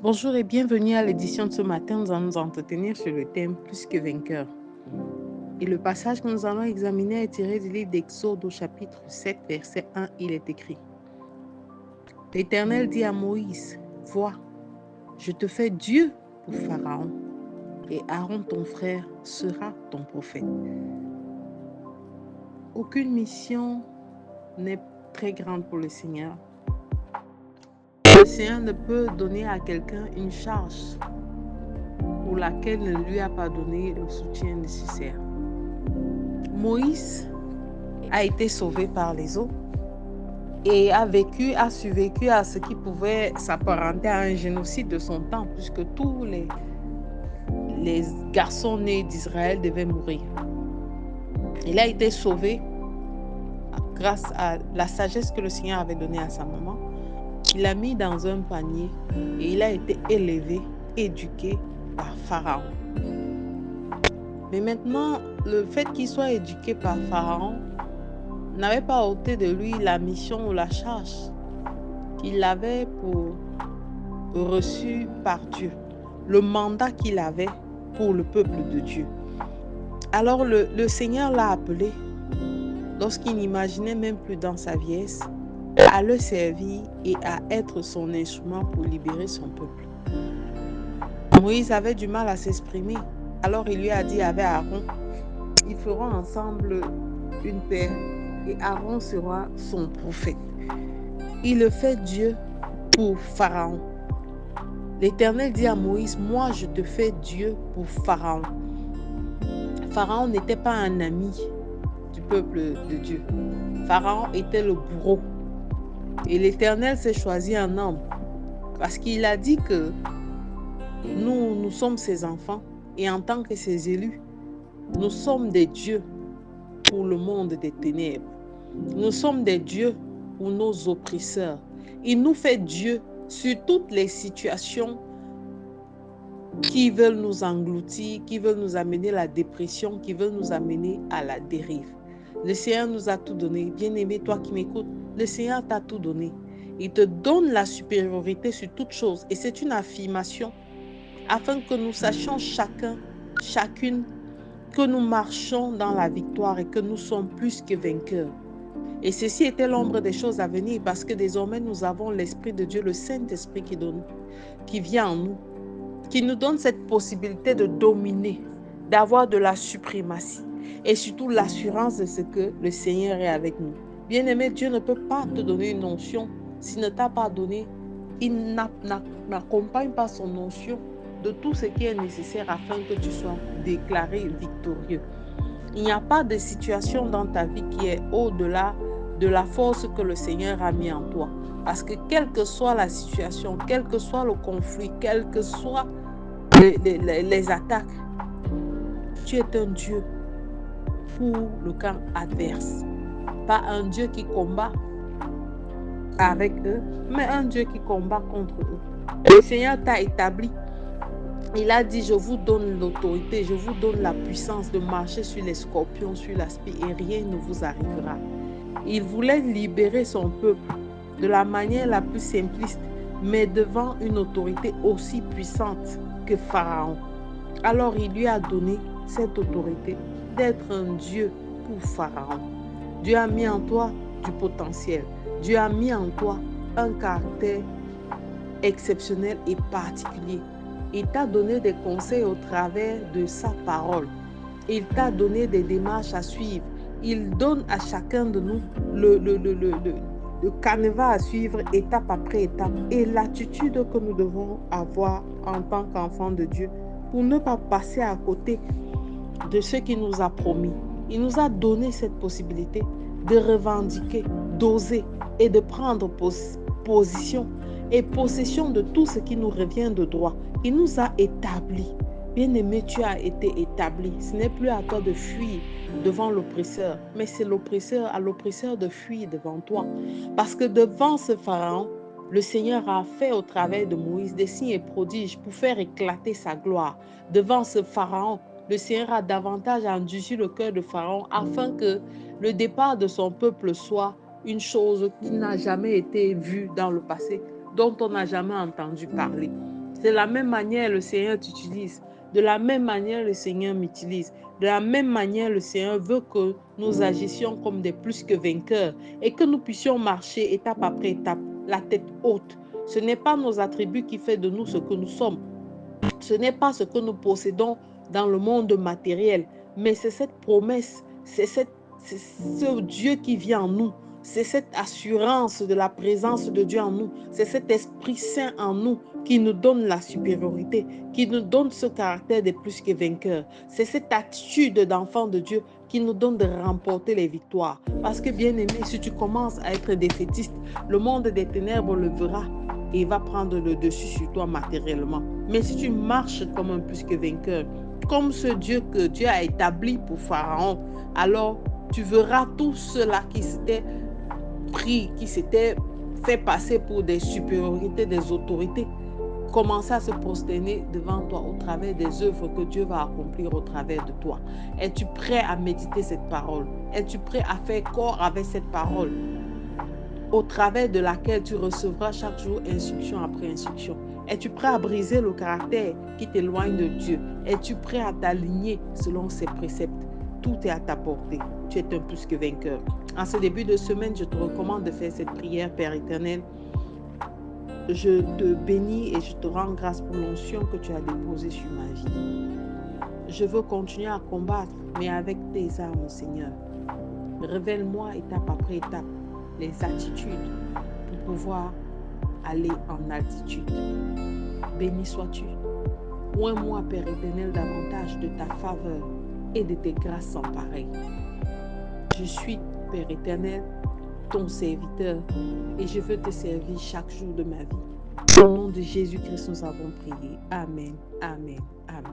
Bonjour et bienvenue à l'édition de ce matin. Nous allons nous entretenir sur le thème Plus que vainqueur. Et le passage que nous allons examiner est tiré du livre d'Exode au chapitre 7, verset 1. Il est écrit: L'Éternel dit à Moïse: Vois, je te fais Dieu pour Pharaon, et Aaron ton frère sera ton prophète. Aucune mission n'est très grande pour le Seigneur. Le Seigneur ne peut donner à quelqu'un une charge pour laquelle il ne lui a pas donné le soutien nécessaire. Moïse a été sauvé par les eaux et a survécu à ce qui pouvait s'apparenter à un génocide de son temps, puisque tous les garçons nés d'Israël devaient mourir. Il a été sauvé grâce à la sagesse que le Seigneur avait donnée à sa maman. Il l'a mis dans un panier et il a été élevé, éduqué par Pharaon. Mais maintenant, le fait qu'il soit éduqué par Pharaon n'avait pas ôté de lui la mission ou la charge qu'il avait reçu par Dieu, le mandat qu'il avait pour le peuple de Dieu. Alors le Seigneur l'a appelé, lorsqu'il n'imaginait même plus dans sa vieillesse, à le servir et à être son instrument pour libérer son peuple. Moïse avait du mal à s'exprimer, alors il lui a dit avec Aaron: ils feront ensemble une paire et Aaron sera son prophète. Il le fait Dieu pour Pharaon. L'Éternel dit à Moïse: moi je te fais Dieu pour Pharaon. Pharaon n'était pas un ami du peuple de Dieu. Pharaon était le bourreau. Et l'Éternel s'est choisi un homme parce qu'il a dit que nous sommes ses enfants et en tant que ses élus, nous sommes des dieux pour le monde des ténèbres. Nous sommes des dieux pour nos oppresseurs. Il nous fait Dieu sur toutes les situations qui veulent nous engloutir, qui veulent nous amener à la dépression, qui veulent nous amener à la dérive. Le Seigneur nous a tout donné. Bien-aimé, toi qui m'écoutes, le Seigneur t'a tout donné. Il te donne la supériorité sur toute chose. Et c'est une affirmation afin que nous sachions chacune, que nous marchons dans la victoire et que nous sommes plus que vainqueurs. Et ceci était l'ombre des choses à venir parce que désormais nous avons l'Esprit de Dieu, le Saint-Esprit qui vient en nous, qui nous donne cette possibilité de dominer, d'avoir de la suprématie et surtout l'assurance de ce que le Seigneur est avec nous. Bien-aimé, Dieu ne peut pas te donner une onction s'il ne t'a pas donné, il n'accompagne pas son onction de tout ce qui est nécessaire afin que tu sois déclaré victorieux. Il n'y a pas de situation dans ta vie qui est au-delà de la force que le Seigneur a mis en toi. Parce que quelle que soit la situation, quel que soit le conflit, quelles que soient les attaques, tu es un Dieu pour le camp adverse. Pas un Dieu qui combat avec eux, mais un Dieu qui combat contre eux. Le Seigneur t'a établi. Il a dit: je vous donne l'autorité, je vous donne la puissance de marcher sur les scorpions, sur l'aspi, et rien ne vous arrivera. Il voulait libérer son peuple de la manière la plus simpliste, mais devant une autorité aussi puissante que Pharaon. Alors il lui a donné cette autorité d'être un Dieu pour Pharaon. Dieu a mis en toi du potentiel. Dieu a mis en toi un caractère exceptionnel et particulier. Il t'a donné des conseils au travers de sa parole. Il t'a donné des démarches à suivre. Il donne à chacun de nous le canevas à suivre étape après étape et l'attitude que nous devons avoir en tant qu'enfants de Dieu pour ne pas passer à côté de ce qu'il nous a promis. Il nous a donné cette possibilité de revendiquer, d'oser et de prendre position et possession de tout ce qui nous revient de droit. Il nous a établis. Bien-aimé, tu as été établi. Ce n'est plus à toi de fuir devant l'oppresseur, mais c'est à l'oppresseur de fuir devant toi. Parce que devant ce Pharaon, le Seigneur a fait au travers de Moïse des signes et prodiges pour faire éclater sa gloire. Devant ce Pharaon, le Seigneur a davantage endurci le cœur de Pharaon afin que le départ de son peuple soit une chose qui n'a jamais été vue dans le passé, dont on n'a jamais entendu parler. C'est de la même manière le Seigneur t'utilise. De la même manière, le Seigneur m'utilise. De la même manière, le Seigneur veut que nous agissions comme des plus que vainqueurs et que nous puissions marcher étape après étape, la tête haute. Ce n'est pas nos attributs qui font de nous ce que nous sommes. Ce n'est pas ce que nous possédons dans le monde matériel, mais c'est cette promesse, c'est ce Dieu qui vit en nous. C'est cette assurance de la présence de Dieu en nous. C'est cet Esprit Saint en nous qui nous donne la supériorité, qui nous donne ce caractère de plus que vainqueur. C'est cette attitude d'enfant de Dieu qui nous donne de remporter les victoires. Parce que bien aimé, si tu commences à être défaitiste, le monde des ténèbres le verra et il va prendre le dessus sur toi matériellement. Mais si tu marches comme un plus que vainqueur, comme ce Dieu que Dieu a établi pour Pharaon, alors tu verras tous ceux-là qui s'étaient pris, qui s'étaient fait passer pour des supériorités, des autorités, commencer à se prosterner devant toi au travers des œuvres que Dieu va accomplir au travers de toi. Es-tu prêt à méditer cette parole? Es-tu prêt à faire corps avec cette parole au travers de laquelle tu recevras chaque jour instruction après instruction? Es-tu prêt à briser le caractère qui t'éloigne de Dieu? Es-tu prêt à t'aligner selon ses préceptes? Tout est à ta portée. Tu es un plus que vainqueur. En ce début de semaine, je te recommande de faire cette prière, Père éternel. Je te bénis et je te rends grâce pour l'onction que tu as déposée sur ma vie. Je veux continuer à combattre, mais avec tes armes, Seigneur. Révèle-moi étape après étape les attitudes pour pouvoir aller en altitude. Béni sois-tu. Oins-moi, Père éternel, davantage de ta faveur et de tes grâces sans pareil. Je suis, Père éternel, ton serviteur et je veux te servir chaque jour de ma vie. Au nom de Jésus-Christ, nous avons prié. Amen, amen, amen.